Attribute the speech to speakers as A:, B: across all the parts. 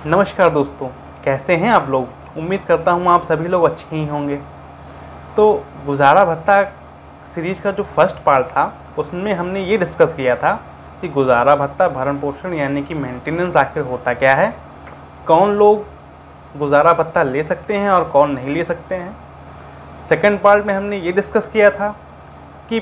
A: नमस्कार दोस्तों, कैसे हैं आप लोग। उम्मीद करता हूँ आप सभी लोग अच्छे ही होंगे। तो गुजारा भत्ता सीरीज का जो फर्स्ट पार्ट था उसमें हमने ये डिस्कस किया था कि गुजारा भत्ता भरण पोषण यानी कि मेंटेनेंस आखिर होता क्या है, कौन लोग गुजारा भत्ता ले सकते हैं और कौन नहीं ले सकते हैं। सेकंड पार्ट में हमने ये डिस्कस किया था कि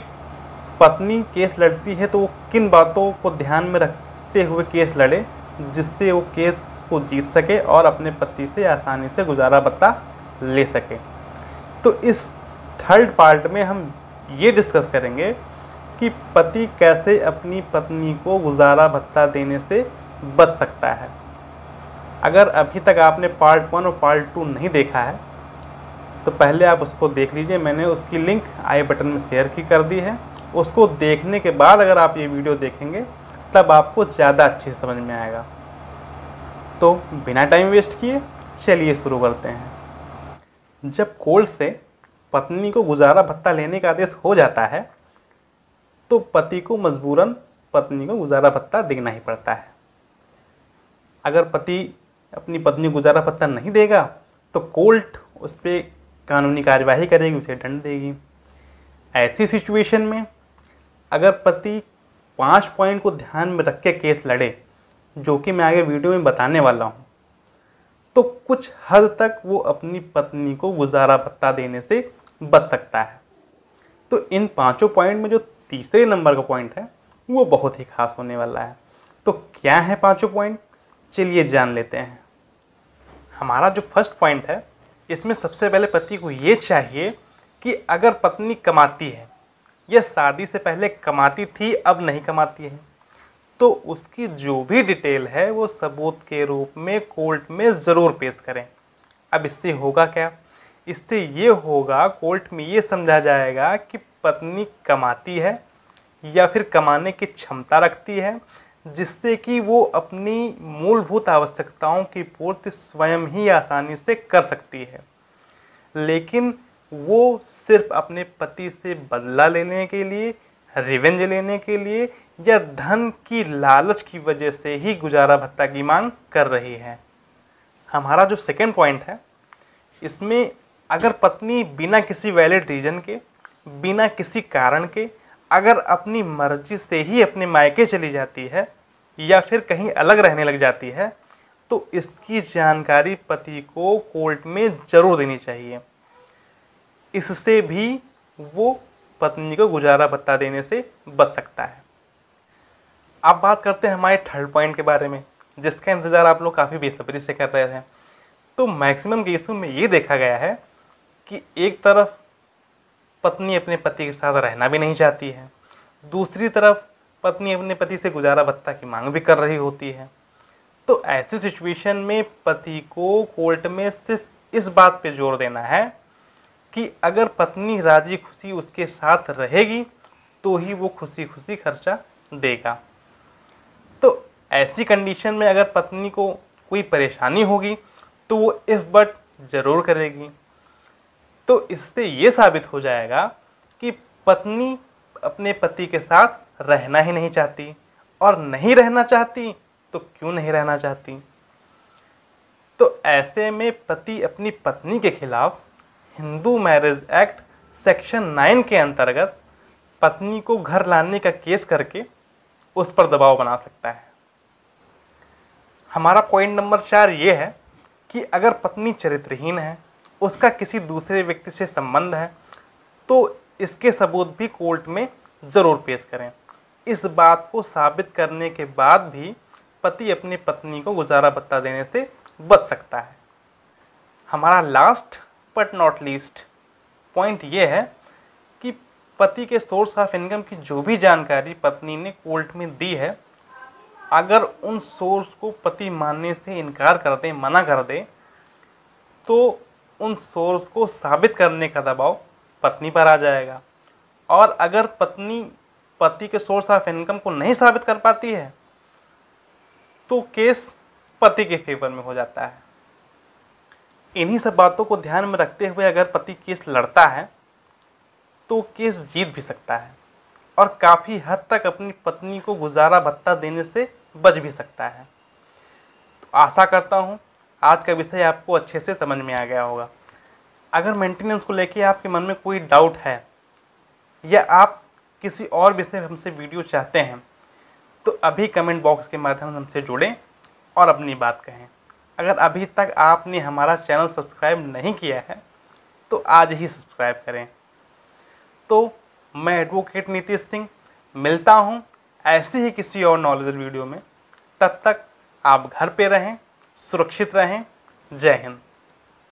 A: पत्नी केस लड़ती है तो वो किन बातों को ध्यान में रखते हुए केस लड़े जिससे वो केस को जीत सके और अपने पति से आसानी से गुजारा भत्ता ले सके। तो इस थर्ड पार्ट में हम ये डिस्कस करेंगे कि पति कैसे अपनी पत्नी को गुजारा भत्ता देने से बच सकता है। अगर अभी तक आपने पार्ट 1 और पार्ट 2 नहीं देखा है तो पहले आप उसको देख लीजिए। मैंने उसकी लिंक आई बटन में शेयर की कर दी है। उसको देखने के बाद अगर आप ये वीडियो देखेंगे तब आपको ज़्यादा अच्छे से समझ में आएगा। तो बिना टाइम वेस्ट किए चलिए शुरू करते हैं। जब कोर्ट से पत्नी को गुजारा भत्ता लेने का आदेश हो जाता है तो पति को मजबूरन पत्नी को गुजारा भत्ता देना ही पड़ता है। अगर पति अपनी पत्नी को गुजारा भत्ता नहीं देगा तो कोर्ट उस पर कानूनी कार्यवाही करेगी, उसे दंड देगी। ऐसी सिचुएशन में अगर पति 5 पॉइंट को ध्यान में रख के केस लड़े, जो कि मैं आगे वीडियो में बताने वाला हूँ, तो कुछ हद तक वो अपनी पत्नी को गुजारा भत्ता देने से बच सकता है। तो इन 5 पॉइंट में जो तीसरे नंबर का पॉइंट है वो बहुत ही खास होने वाला है। तो क्या है 5 पॉइंट, चलिए जान लेते हैं। हमारा जो फर्स्ट पॉइंट है इसमें सबसे पहले पति को ये चाहिए कि अगर पत्नी कमाती है या शादी से पहले कमाती थी अब नहीं कमाती है तो उसकी जो भी डिटेल है वो सबूत के रूप में कोर्ट में ज़रूर पेश करें। अब इससे होगा क्या, इससे ये होगा कोर्ट में ये समझा जाएगा कि पत्नी कमाती है या फिर कमाने की क्षमता रखती है जिससे कि वो अपनी मूलभूत आवश्यकताओं की पूर्ति स्वयं ही आसानी से कर सकती है, लेकिन वो सिर्फ अपने पति से बदला लेने के लिए, रिवेंज लेने के लिए या धन की लालच की वजह से ही गुजारा भत्ता की मांग कर रही है। हमारा जो सेकंड पॉइंट है इसमें अगर पत्नी बिना किसी वैलिड रीजन के, बिना किसी कारण के अगर अपनी मर्जी से ही अपने मायके चली जाती है या फिर कहीं अलग रहने लग जाती है तो इसकी जानकारी पति को कोर्ट में ज़रूर देनी चाहिए। इससे भी वो पत्नी को गुजारा भत्ता देने से बच सकता है। अब बात करते हैं हमारे थर्ड पॉइंट के बारे में, जिसका इंतज़ार आप लोग काफ़ी बेसब्री से कर रहे थे। तो मैक्सिमम केसों में ये देखा गया है कि एक तरफ पत्नी अपने पति के साथ रहना भी नहीं चाहती है, दूसरी तरफ पत्नी अपने पति से गुजारा भत्ता की मांग भी कर रही होती है। तो ऐसी सिचुएशन में पति को कोर्ट में सिर्फ इस बात पे जोर देना है कि अगर पत्नी राजी खुशी उसके साथ रहेगी तो ही वो खुशी खुशी खर्चा देगा। तो ऐसी कंडीशन में अगर पत्नी को कोई परेशानी होगी तो वो इफ बट ज़रूर करेगी। तो इससे ये साबित हो जाएगा कि पत्नी अपने पति के साथ रहना ही नहीं चाहती, और नहीं रहना चाहती तो क्यों नहीं रहना चाहती। तो ऐसे में पति अपनी पत्नी के खिलाफ हिंदू मैरिज एक्ट सेक्शन 9 के अंतर्गत पत्नी को घर लाने का केस करके उस पर दबाव बना सकता है। हमारा पॉइंट नंबर 4 ये है कि अगर पत्नी चरित्रहीन है, उसका किसी दूसरे व्यक्ति से संबंध है, तो इसके सबूत भी कोर्ट में ज़रूर पेश करें। इस बात को साबित करने के बाद भी पति अपनी पत्नी को गुजारा भत्ता देने से बच सकता है। हमारा last but not least point ये है कि पति के सोर्स ऑफ इनकम की जो भी जानकारी पत्नी ने कोर्ट में दी है, अगर उन सोर्स को पति मानने से इनकार कर दे, मना कर दे, तो उन सोर्स को साबित करने का दबाव पत्नी पर आ जाएगा। और अगर पत्नी पति के सोर्स ऑफ इनकम को नहीं साबित कर पाती है तो केस पति के फेवर में हो जाता है। इन्हीं सब बातों को ध्यान में रखते हुए अगर पति केस लड़ता है तो केस जीत भी सकता है और काफ़ी हद तक अपनी पत्नी को गुजारा भत्ता देने से बच भी सकता है। आशा करता हूँ आज का विषय आपको अच्छे से समझ में आ गया होगा। अगर मेंटेनेंस को लेके आपके मन में कोई डाउट है या आप किसी और विषय में हमसे वीडियो चाहते हैं तो अभी कमेंट बॉक्स के माध्यम से हमसे जुड़ें और अपनी बात कहें। अगर अभी तक आपने हमारा चैनल सब्सक्राइब नहीं किया है तो आज ही सब्सक्राइब करें। तो मैं एडवोकेट नीतीश सिंह मिलता हूँ ऐसे ही किसी और नॉलेज वीडियो में। तब तक आप घर पे रहें, सुरक्षित रहें। जय हिंद।